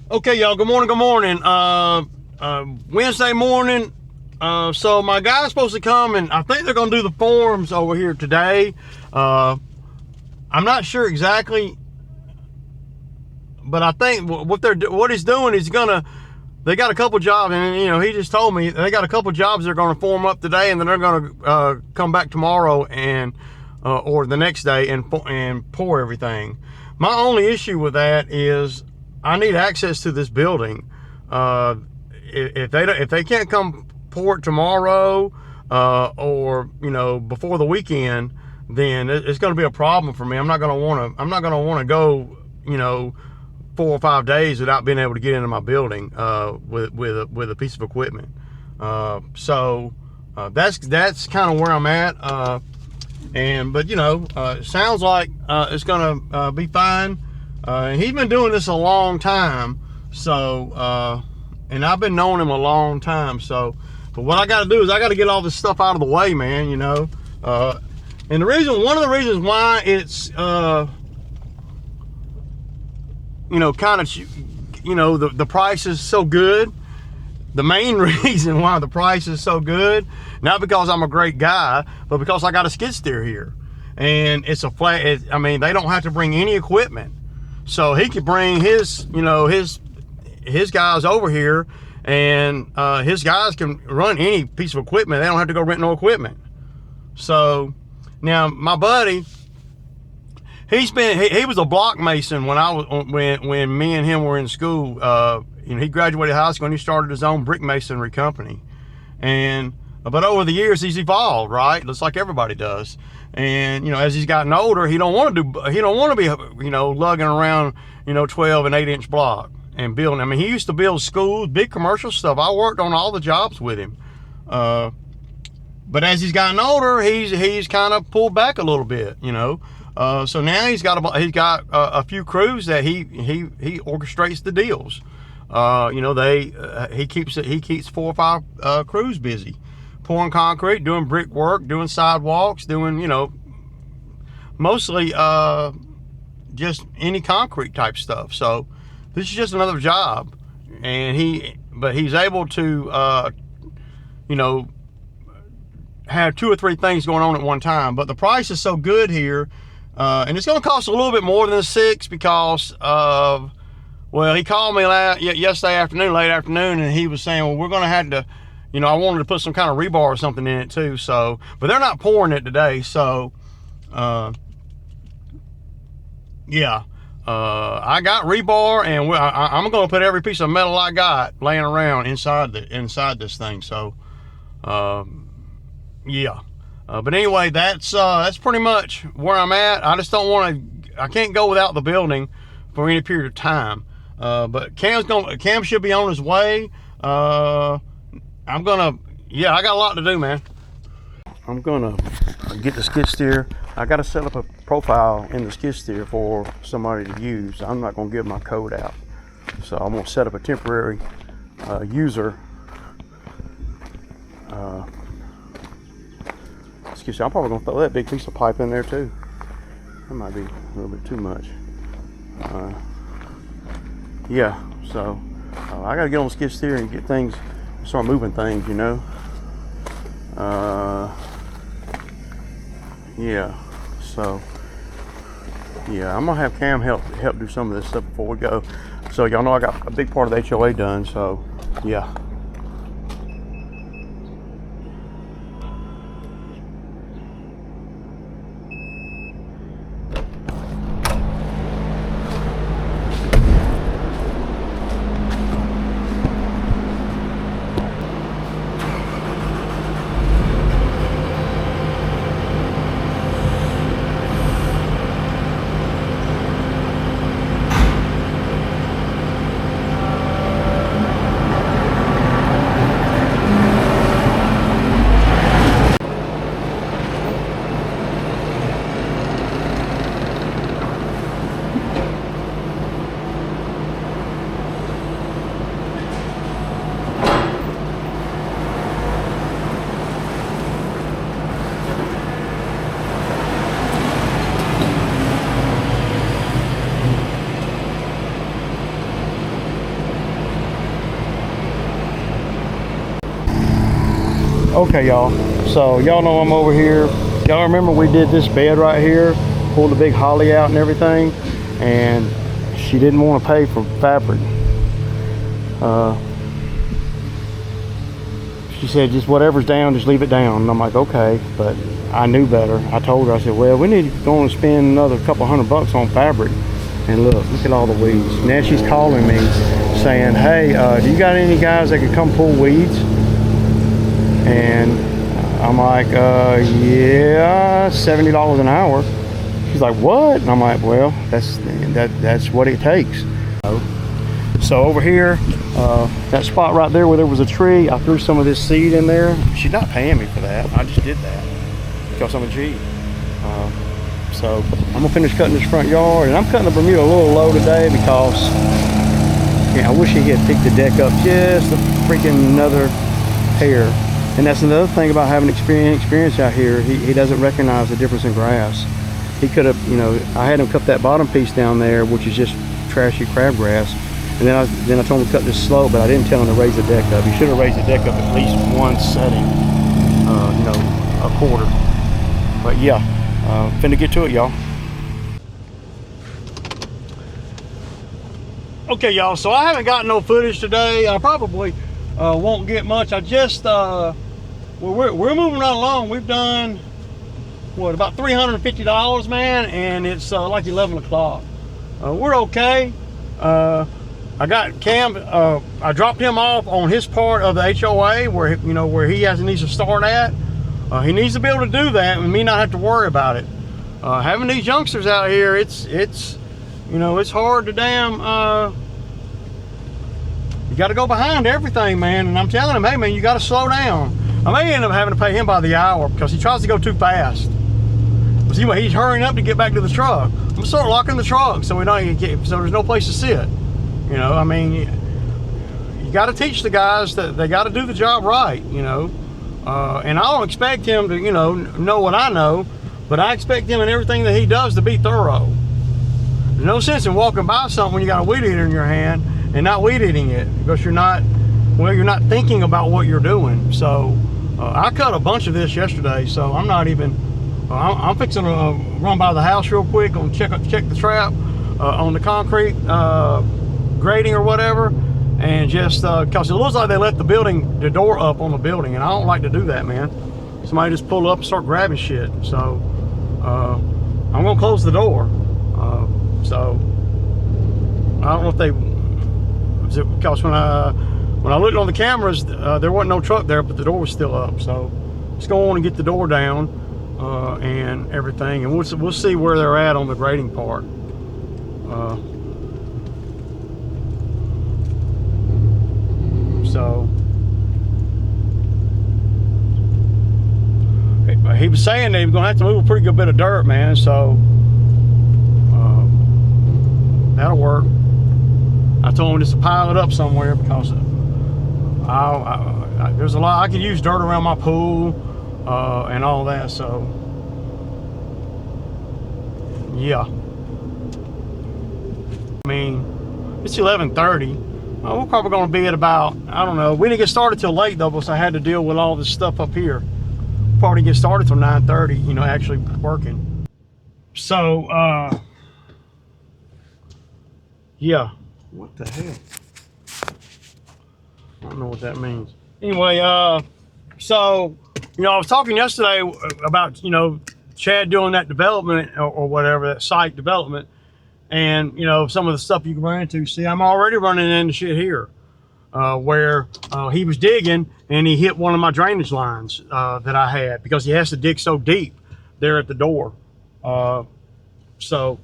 Okay, y'all. Good morning. Good morning. Wednesday morning. So my guy's supposed to come, and I think they're gonna do the forms over here today. I'm not sure exactly, but I think what he's doing is They got a couple jobs, and he just told me they got a couple jobs they're gonna form up today, and then they're gonna come back tomorrow and or the next day and pour everything. My only issue with that is I need access to this building. If they can't come pour it tomorrow or before the weekend, then it's going to be a problem for me. I'm not going to want to go 4 or 5 days without being able to get into my building with a piece of equipment. So that's kind of where I'm at. But it sounds like it's gonna be fine. He's been doing this a long time, so and I've been knowing him a long time. So, but what I got to do is I got to get all this stuff out of the way, man. And one of the reasons why it's the price is so good. The main reason why the price is so good, not because I'm a great guy, but because I got a skid steer here, and it's a flat. They don't have to bring any equipment, so he could bring his guys over here, and his guys can run any piece of equipment. They don't have to go rent no equipment. So now my buddy, he was a block mason when me and him were in school. He graduated high school and he started his own brick masonry company. But over the years he's evolved, right? Just like everybody does. And as he's gotten older, he don't want to be lugging around 12 and 8-inch block and building. He used to build schools, big commercial stuff. I worked on all the jobs with him. But as he's gotten older, he's kind of pulled back a little bit, So now he's got a few crews that he orchestrates the deals. He keeps 4 or 5 crews busy, pouring concrete, doing brick work, doing sidewalks, doing mostly just any concrete type stuff. So this is just another job, and he's able to have 2 or 3 things going on at one time. But the price is so good here, and it's going to cost a little bit more than 6 because of. Well, he called me yesterday late afternoon, and he was saying, well, we're going to have to, I wanted to put some kind of rebar or something in it too. So, but they're not pouring it today. So, yeah, I got rebar, and I'm going to put every piece of metal I got laying around inside this thing. So, yeah. But anyway, that's pretty much where I'm at. I just I can't go without the building for any period of time. But Cam should be on his way. I got a lot to do, man. I'm gonna get the skid steer. I gotta set up a profile in the skid steer for somebody to use. I'm not gonna give my code out, so I'm gonna set up a temporary user. Excuse me. I'm probably gonna throw that big piece of pipe in there too. That might be a little bit too much. Yeah, so I gotta get on the skid steer and start moving things, yeah, so yeah, I'm gonna have Cam help do some of this stuff before we go. So y'all know I got a big part of the HOA done, so yeah. Okay, y'all. So y'all know I'm over here. Y'all remember we did this bed right here, pulled the big holly out and everything, and she didn't want to pay for fabric. She said, just whatever's down, just leave it down. And I'm like, okay, but I knew better. I told her, I said, well, we need to go and spend another couple $100 on fabric. And look at all the weeds. Now she's calling me saying, hey, do you got any guys that could come pull weeds? And I'm like, yeah, $70 an hour. She's like, what? And I'm like, well, that's what it takes. So over here, that spot right there where there was a tree, I threw some of this seed in there. She's not paying me for that. I just did that because I'm a G. So I'm gonna finish cutting this front yard, and I'm cutting the Bermuda a little low today because I wish he had picked the deck up just a freaking another hair. And that's another thing about having experience out here. He doesn't recognize the difference in grass. He could have, I had him cut that bottom piece down there, which is just trashy crabgrass. And then I told him to cut this slope, but I didn't tell him to raise the deck up. He should have raised the deck up at least one setting, a quarter. But yeah, finna get to it, y'all. Okay, y'all, so I haven't gotten no footage today. I probably won't get much. I just, we're moving right along. We've done, what, about $350, man, and it's like 11 o'clock. We're okay. I got Cam, I dropped him off on his part of the HOA where, where he needs to start at. He needs to be able to do that and me not have to worry about it. Having these youngsters out here, it's hard to damn, you got to go behind everything, man. And I'm telling him, hey, man, you got to slow down. I may end up having to pay him by the hour because he tries to go too fast. But see, he's hurrying up to get back to the truck. I'm gonna start locking the truck so so there's no place to sit. I mean, you got to teach the guys that they got to do the job right, and I don't expect him to, know what I know, but I expect him in everything that he does to be thorough. There's no sense in walking by something when you got a weed eater in your hand and not weed eating it because you're not thinking about what you're doing. So I cut a bunch of this yesterday, so I'm not even, I'm fixing to run by the house real quick and check the trap on the concrete grading or whatever, and just because it looks like they left the door up on the building, and I don't like to do that, man. Somebody just pull up and start grabbing shit. So I'm gonna close the door. So I don't know if because when I looked on the cameras, there wasn't no truck there, but the door was still up. So let's go on and get the door down and everything, and we'll see where they're at on the grading part. So he was saying that he was gonna have to move a pretty good bit of dirt, man. So that'll work. I told him just to pile it up somewhere because there's a lot. I could use dirt around my pool and all that. So yeah, I mean, it's 11:30. We're probably going to be at about, I don't know. We didn't get started till late though, because I had to deal with all this stuff up here. Probably get started till 9:30, actually working. So, yeah. What the hell? I don't know what that means. Anyway, so, I was talking yesterday about, Chad doing that development or whatever, that site development. And, some of the stuff you can run into. See, I'm already running into shit here where he was digging and he hit one of my drainage lines that I had because he has to dig so deep there at the door. So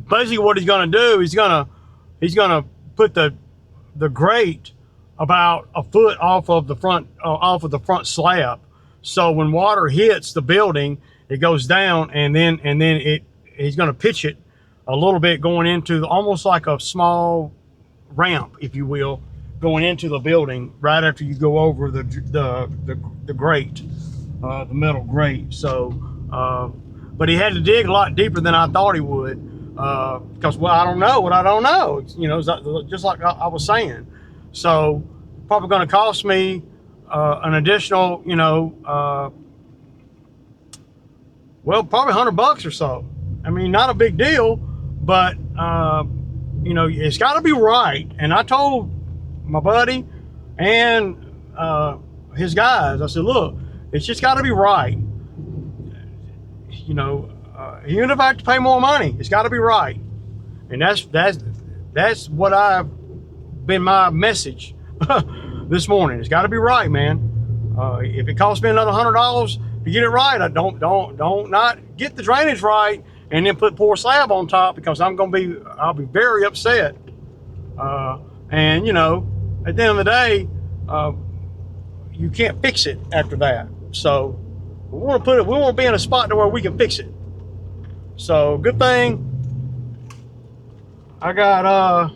basically what he's going to do, he's going to put the grate about a foot off of the front slab. So when water hits the building, it goes down and then he's going to pitch it a little bit going into almost like a small ramp, if you will, going into the building right after you go over the grate, the metal grate. So, but he had to dig a lot deeper than I thought he would because, well, I don't know what I don't know. Just like I was saying. So probably going to cost me an additional, well, probably $100 or so. I mean, not a big deal, but it's got to be right. And I told my buddy and his guys, I said, look, it's just got to be right. Even if I have to pay more money, it's got to be right. And that's what I've been my message this morning. It's got to be right, man. If it costs me another $100 to get it right, I don't not get the drainage right and then put poor slab on top, because I'll be very upset. And at the end of the day, you can't fix it after that. So we want to be in a spot to where we can fix it. So good thing I got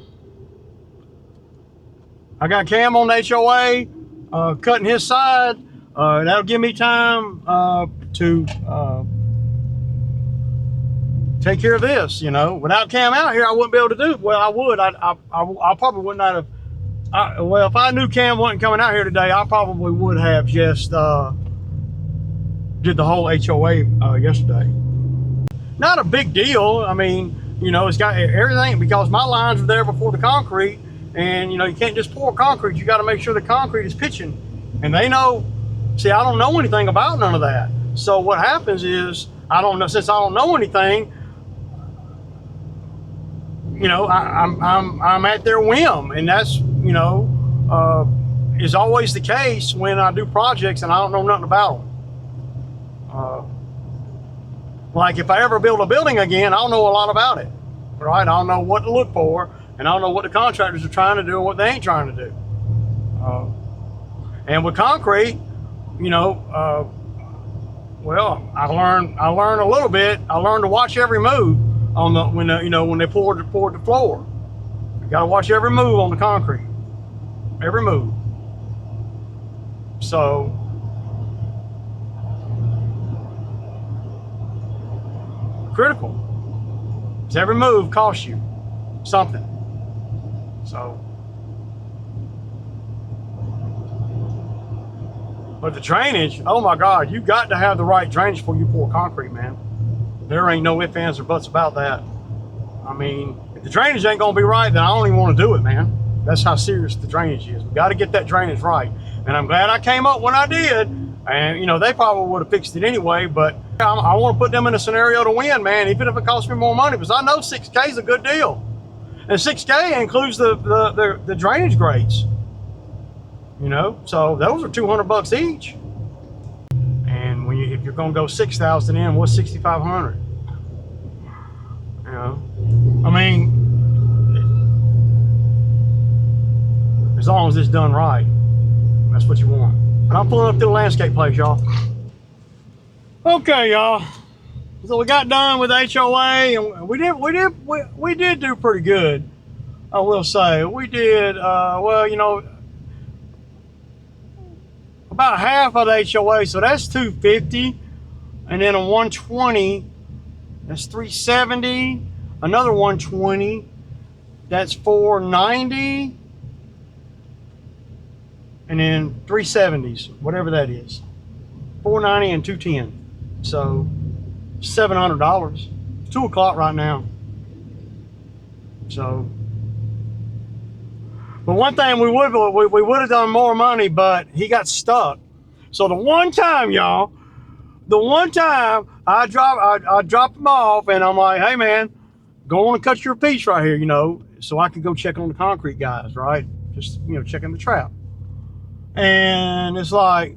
Cam on the HOA, cutting his side. That'll give me time to take care of this. Without Cam out here, I wouldn't be able to do it. Well, I would. I probably would not have. Well, if I knew Cam wasn't coming out here today, I probably would have just did the whole HOA yesterday. Not a big deal. I mean, it's got everything, because my lines were there before the concrete, and you can't just pour concrete. You got to make sure the concrete is pitching, and they know. See, I don't know anything about none of that. So what happens is, since I don't know anything, I'm at their whim, and that's is always the case when I do projects and I don't know nothing about them. Like if I ever build a building again, I'll know a lot about it, right? I'll know what to look for, and I'll know what the contractors are trying to do and what they ain't trying to do. And with concrete, well, I learned a little bit. I learned to watch every move on when they poured the floor. You got to watch every move on the concrete, every move. So critical. Because every move costs you something. So, but the drainage, oh my God, you got to have the right drainage before you pour concrete, man. There ain't no ifs, ands, or buts about that. I mean, if the drainage ain't gonna be right, then I don't even want to do it, man. That's how serious the drainage is. We got to get that drainage right. And I'm glad I came up when I did. And they probably would have fixed it anyway, but I want to put them in a scenario to win, man, even if it costs me more money, because I know $6K is a good deal. And $6K includes the drainage grates. So those are $200 each. And if you're gonna go 6,000 in, what's 6,500? I mean, as long as it's done right, that's what you want. But I'm pulling up to the landscape place, y'all. Okay, y'all. So we got done with HOA, and we did do pretty good. I will say we did. Well, about half of the HOA, so that's $250, and then a 120, that's $370. Another 120, that's $490. And then 370s, whatever that is, $490 and $210. So $700. It's 2 o'clock right now. So, but one thing we would have done more money, but he got stuck. So the one time, y'all, I dropped him off, and I'm like, hey man, go on and cut your piece right here, so I could go check on the concrete guys, right? Just checking the trap. And it's like,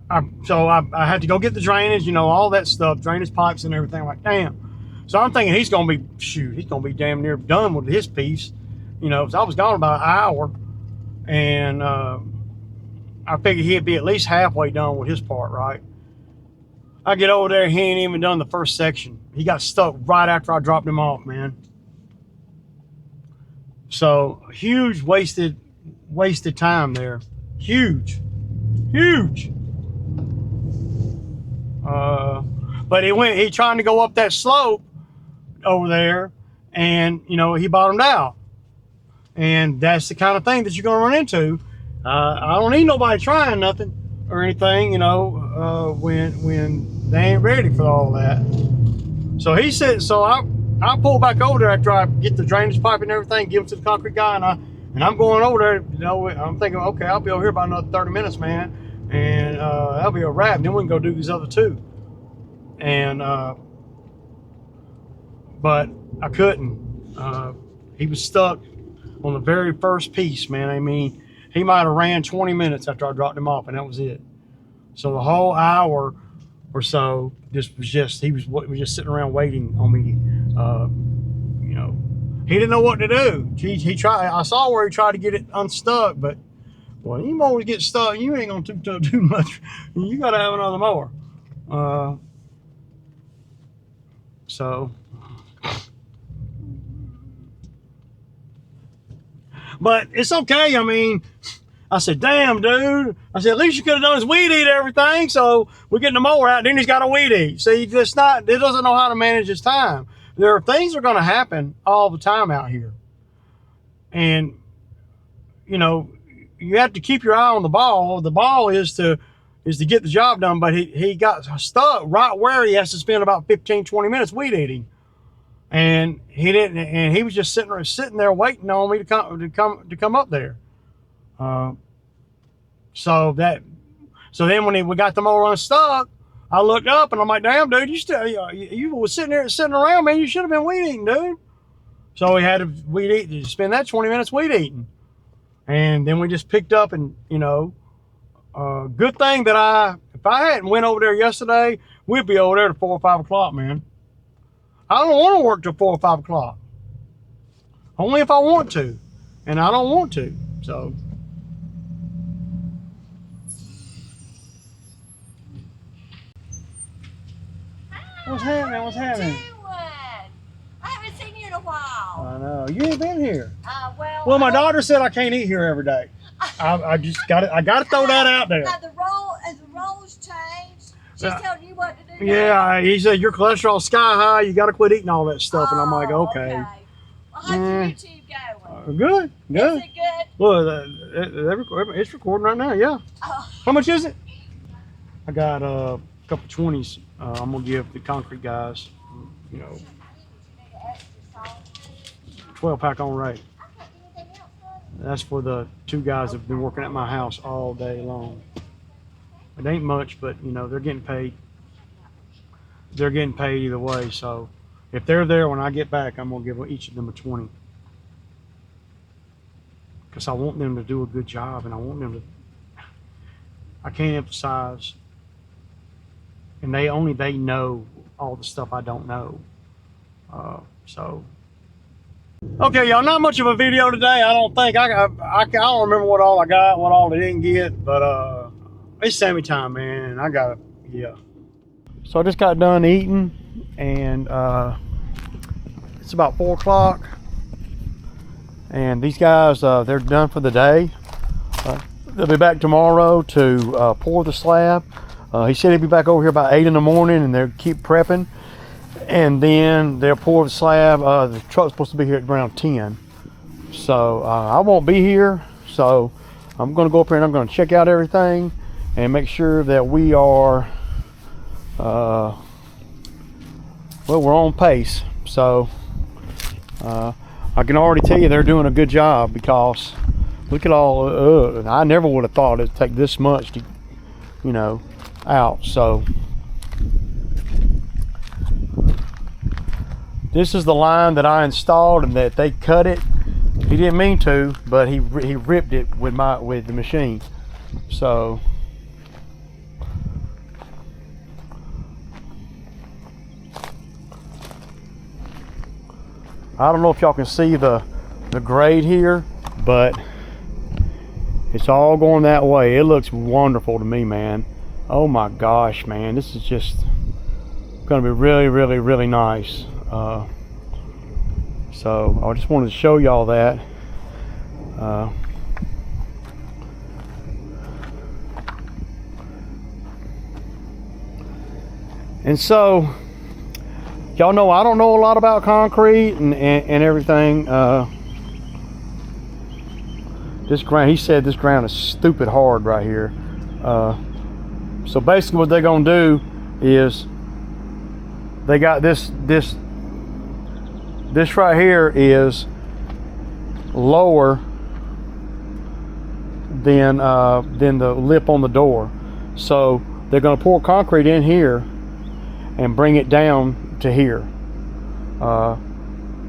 I had to go get the drainage, all that stuff, drainage pipes and everything. I'm like, damn. So I'm thinking he's gonna be damn near done with his piece, because I was gone about an hour, and I figured he'd be at least halfway done with his part, right? I get over there, he ain't even done the first section. He got stuck right after I dropped him off, man. So huge wasted time there. Huge. But he trying to go up that slope over there, and he bottomed out. And that's the kind of thing that you're going to run into. I don't need nobody trying nothing or anything, you know, when they ain't ready for all that. So he said, so I pull back over there after I get the drainage pipe and everything, give it to the concrete guy, and I'm going over there, you know, I'm thinking, okay, I'll be over here about another 30 minutes, man, and that'll be a wrap. Then we can go do these other two. And but I couldn't. He was stuck on the very first piece, man. I mean, he might have ran 20 minutes after I dropped him off, and that was it. So the whole hour or so, he was just sitting around waiting on me. You know, he didn't know what to do. He tried. I saw where he tried to get it unstuck, but well, you always get stuck. You ain't gonna do much. You gotta have another mower. So. But it's okay. I mean, I said, damn, dude. I said, at least you could have done is weed eat everything. So we're getting the mower out. Then he's got to weed eat. See, he doesn't know how to manage his time. There are things that are going to happen all the time out here. And, you know, you have to keep your eye on the ball. The ball is to get the job done. But he got stuck right where he has to spend about 15, 20 minutes weed eating. And he didn't, and he was just sitting there waiting on me to come up there. So then when we got the mower unstuck, I looked up and I'm like, damn, dude, you was sitting around, man. You should have been weed eating, dude. So we had to spend that 20 minutes weed eating. And then we just picked up, and, you know, good thing that if I hadn't went over there yesterday, we'd be over there at 4 or 5 o'clock, man. I don't want to work till 4 or 5 o'clock. Only if I want to. And I don't want to. So. Hi, What's happening? What's happening? I haven't seen you in a while. I know. You ain't been here. Well, My daughter said I can't eat here every day. I just got to throw that out there. Now the roles changed. She's telling you what to do. Yeah, he said your cholesterol's sky high. You got to quit eating all that stuff. And I'm like, okay. Well, how's YouTube going? Good. Is it good? Well, it's recording right now. Yeah. Oh. How much is it? I got a couple 20s. I'm gonna give the concrete guys, you know, 12-pack on rate. That's for the two guys that have been working at my house all day long. It ain't much, but you know, they're getting paid. They're getting paid either way. So if they're there when I get back, I'm gonna give each of them a 20. Because I want them to do a good job, and I want them to, I can't emphasize, and they know all the stuff I don't know. So okay, y'all, not much of a video today. I don't think I don't remember what all I got, what all I didn't get, but it's Sammy time, man. I gotta, yeah. So I just got done eating, and it's about 4 o'clock, and these guys, they're done for the day. They'll be back tomorrow to pour the slab. He said he'd be back over here about 8 in the morning, and they'll keep prepping, and then they'll pour the slab. The truck's supposed to be here at around 10. So I won't be here, so I'm gonna go up here and I'm gonna check out everything and make sure that we are, well, we're on pace. So I can already tell you they're doing a good job, because look at all, I never would have thought it'd take this much to, you know, out. So this is the line that I installed, and that they cut it. He didn't mean to, but he ripped it with the machine. So I don't know if y'all can see the grade here, but it's all going that way. It looks wonderful to me, man. Oh my gosh, man, this is just gonna be really, really, really nice. So I just wanted to show y'all that. And so, y'all know I don't know a lot about concrete and everything. this ground, he said this ground is stupid hard right here. So basically what they're gonna do is they got this right here is lower than the lip on the door. So they're gonna pour concrete in here and bring it down to here.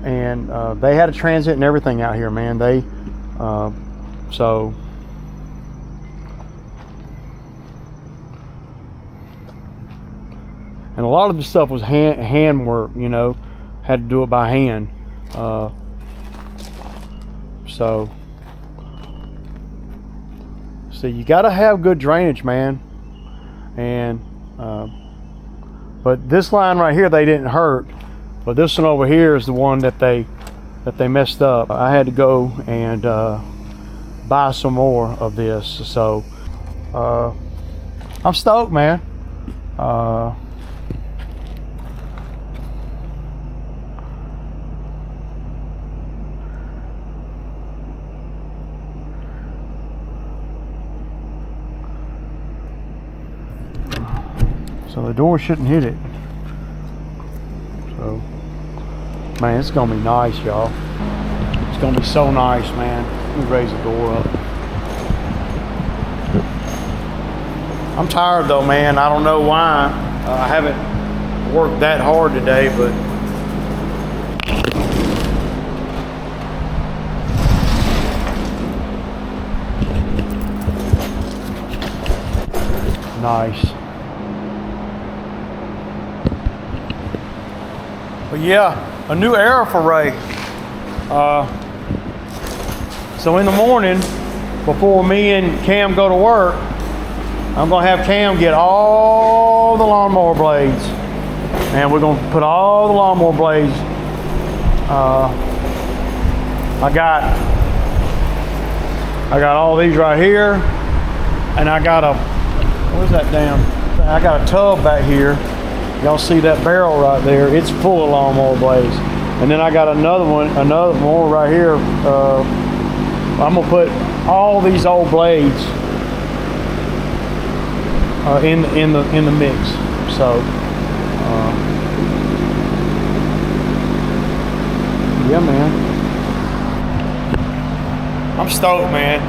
And they had a transit and everything out here, man. So and a lot of the stuff was hand work, you know, had to do it by hand. So you got to have good drainage, man. And but this line right here they didn't hurt, but this one over here is the one that they messed up. I had to go and buy some more of this. So I'm stoked, man. So the door shouldn't hit it. So, man, it's gonna be nice, y'all. It's gonna be so nice, man. Let me raise the door up. I'm tired though, man. I don't know why. I haven't worked that hard today, but nice. But yeah, a new era for Ray. So in the morning, before me and Cam go to work, I'm gonna have Cam get all the lawnmower blades, and we're gonna put all the lawnmower blades. I got all these right here, and I got I got a tub back here. Y'all see that barrel right there? It's full of lawnmower blades. And then I got another more right here. I'm gonna put all these old blades in the mix. So yeah, man. I'm stoked, man.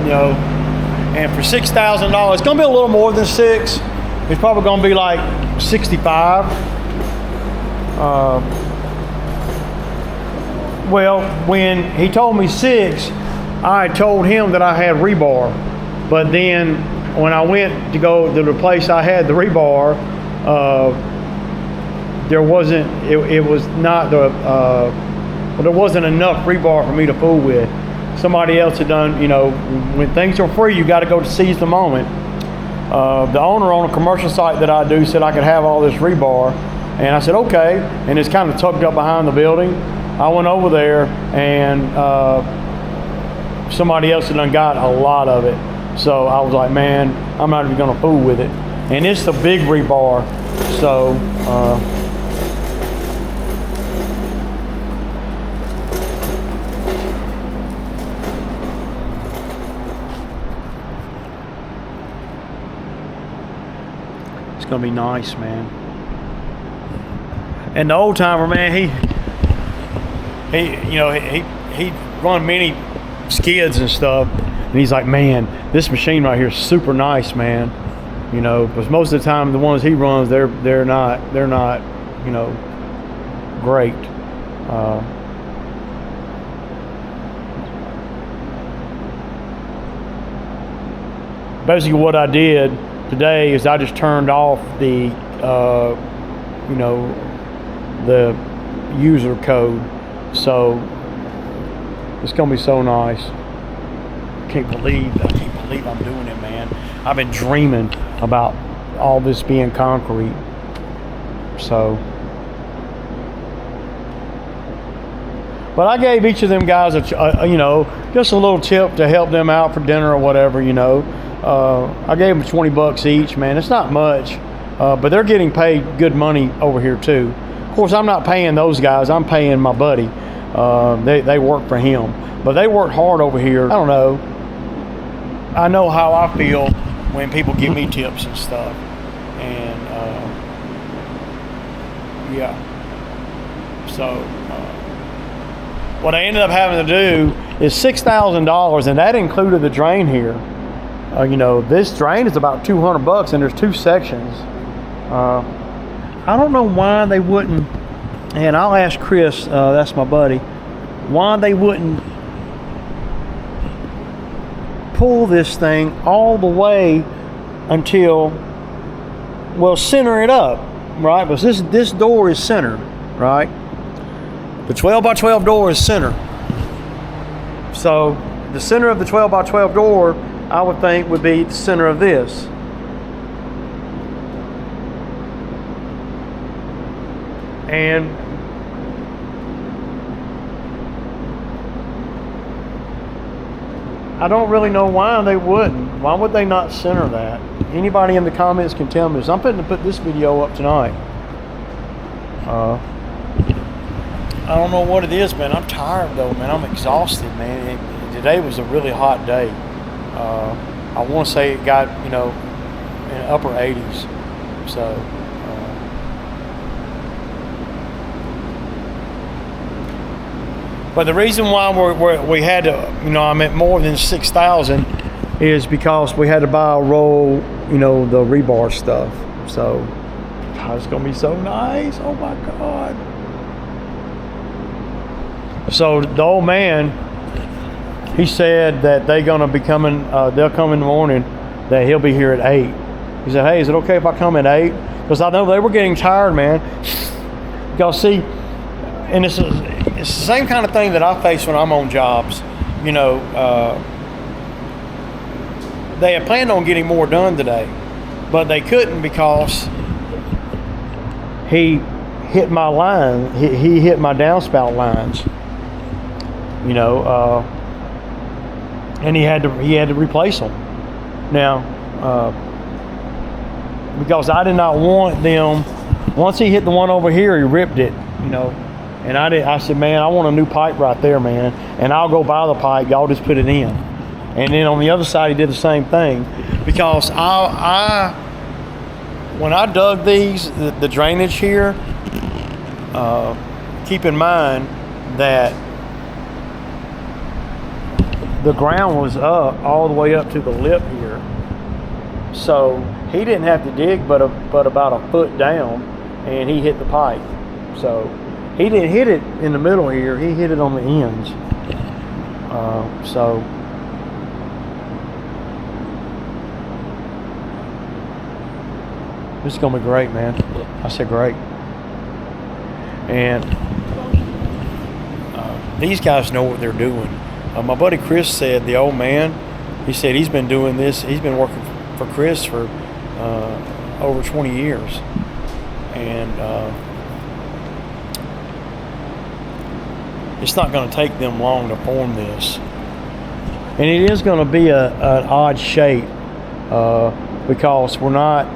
You know, and for $6,000, it's gonna be a little more than $6,000. It's probably gonna be like $65,000. Well, when he told me $6,000, I told him that I had rebar. But then when I went to go to the place I had the rebar, there wasn't. It was not the. Well, there wasn't enough rebar for me to fool with. Somebody else had done. You know, when things are free, you got to go to seize the moment. The owner on a commercial site that I do said I could have all this rebar, and I said okay, and it's kind of tucked up behind the building. I went over there, and somebody else had done got a lot of it, so I was like, man, I'm not even gonna fool with it. And it's the big rebar, so gonna be nice, man. And the old timer, man, he run many skids and stuff, and he's like, man, this machine right here is super nice, man. You know, because most of the time the ones he runs, they're not, you know, great. Basically, what I did today is I just turned off the, you know, the user code. So it's gonna be so nice. I can't believe I'm doing it, man. I've been dreaming about all this being concrete. So, but I gave each of them guys you know, just a little tip to help them out for dinner or whatever, you know. I gave them $20 each, man. It's not much, but they're getting paid good money over here too. Of course, I'm not paying those guys. I'm paying my buddy. They work for him, but they work hard over here. I don't know. I know how I feel when people give me tips and stuff, and yeah. So what I ended up having to do is $6,000, and that included the drain here. You know, this drain is about $200, and there's 2 sections. I don't know why they wouldn't, and I'll ask Chris, that's my buddy, why they wouldn't pull this thing all the way until, well, center it up, right? Because this door is centered, right? The 12 by 12 door is center. So the center of the 12 by 12 door, I would think, would be the center of this. And I don't really know why they wouldn't. Why would they not center that? Anybody in the comments can tell me this. I'm putting to put this video up tonight. I don't know what it is, man. I'm tired though, man. I'm exhausted, man. Today was a really hot day. I want to say it got, you know, in upper 80s. So, but the reason why we had to, you know, I'm at more than 6,000 is because we had to buy a roll, you know, the rebar stuff. So, God, it's gonna be so nice. Oh my God. So the old man, he said that they're gonna be coming. They'll come in the morning. That he'll be here at 8. He said, "Hey, is it okay if I come at 8?" Because I know they were getting tired, man. Y'all see, and it's the same kind of thing that I face when I'm on jobs. You know, they had planned on getting more done today, but they couldn't because he hit my line. He hit my downspout lines. You know, and he had to replace them. Now, because I did not want them. Once he hit the one over here, he ripped it. You know, and I said, man, I want a new pipe right there, man. And I'll go buy the pipe. Y'all just put it in. And then on the other side, he did the same thing, because when I dug these, the drainage here, keep in mind that the ground was up all the way up to the lip here. So he didn't have to dig but about a foot down, and he hit the pipe. So he didn't hit it in the middle here, he hit it on the ends. So this is gonna be great, man. I said great. And these guys know what they're doing. My buddy Chris said, the old man, he said he's been doing this, he's been working for Chris for over 20 years. And it's not going to take them long to form this. And it is going to be an odd shape because we're not,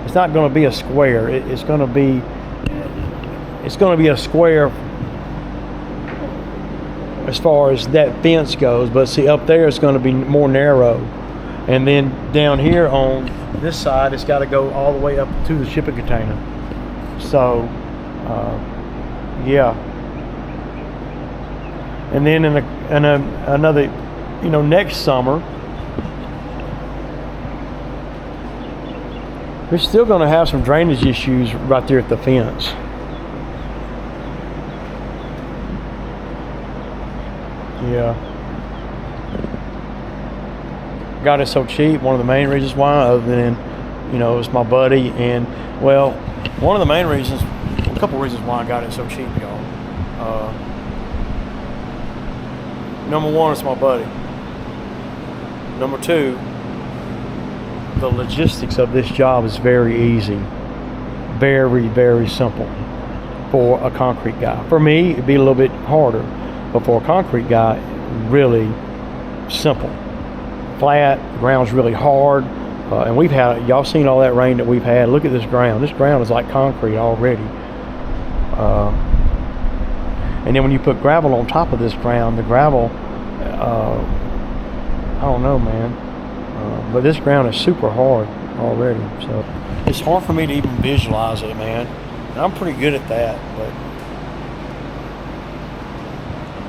it's not going to be a square. It's going to be a square as far as that fence goes, but see, up there it's going to be more narrow, and then down here on this side it's got to go all the way up to the shipping container. So yeah, and then in another, you know, next summer we're still going to have some drainage issues right there at the fence. Yeah. Got it so cheap. One of the main reasons why, other than, you know, it's my buddy. And, well, one of the main reasons, a couple reasons why I got it so cheap, y'all. Number one, it's my buddy. Number two, the logistics of this job is very easy. Very, very simple for a concrete guy. For me, it'd be a little bit harder. But for a concrete guy, really simple. Flat, the ground's really hard. And we've had, y'all seen all that rain that we've had. Look at this ground. This ground is like concrete already. And then when you put gravel on top of this ground, the gravel, I don't know, man. But this ground is super hard already. So it's hard for me to even visualize it, man. And I'm pretty good at that, but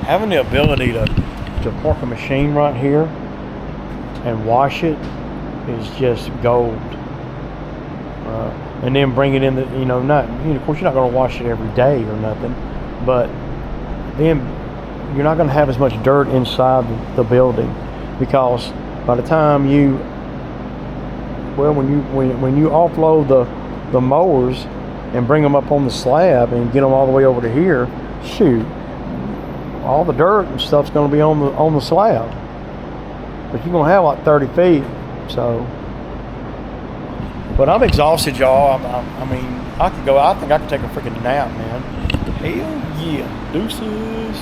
having the ability to park a machine right here and wash it is just gold. And then bring it in the, of course you're not going to wash it every day or nothing, but then you're not going to have as much dirt inside the building, because by the time when you offload the mowers and bring them up on the slab and get them all the way over to here, shoot, all the dirt and stuff's going to be on the slab. But you're going to have like 30 feet, so. But I'm exhausted, y'all. I mean, I think I could take a freaking nap, man. Hell yeah. Deuces.